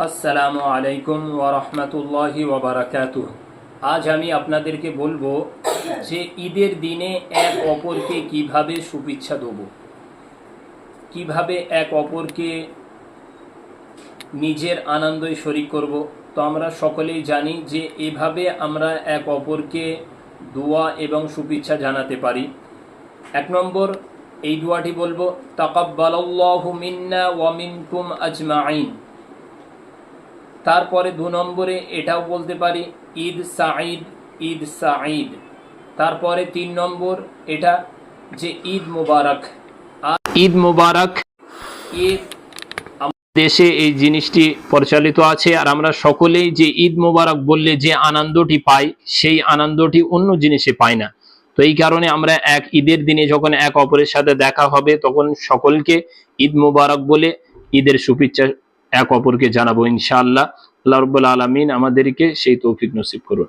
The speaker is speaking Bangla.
আসসালামু আলাইকুম ওয়া রাহমাতুল্লাহি ওয়া বারাকাতুহু। আজ আমি আপনাদেরকে বলবো যে ঈদের দিনে এক অপরকে কিভাবে শুভেচ্ছা দেব, কিভাবে এক অপরকে নিজের আনন্দে শরিক করব। তো আমরা সকলেই জানি যে এভাবে আমরা এক অপরকে দোয়া এবং শুভেচ্ছা জানাতে পারি। এক নম্বর এই দোয়াটি বলবো, তাকাব্বালাল্লাহু মিন্না ওয়া মিনকুম আজমাইন। তারপরে 2 নম্বরে এটাও বলতে পারি, ঈদ সাঈদ, ঈদ সাঈদ। তারপরে 3 নম্বর এটা যে ঈদ মুবারক, ঈদ মুবারক। ঈদ আমাদের দেশে এই জিনিসটি প্রচলিত আছে, আর আমরা সকলেই যে ঈদ মুবারক বললে যে আনন্দটি পাই সেই আনন্দটি অন্য জিনিসে পাই না। তো এই কারণে আমরা এক ঈদের দিনে যখন এক অপরের সাথে দেখা হবে তখন সকলকে ঈদ মুবারক বলে ঈদের শুভেচ্ছা এক অপরকে জানাবো ইনশাআল্লাহ। আল্লাহ রাব্বুল আলামিন আমাদেরকে সেই তৌফিক নসিব করুন।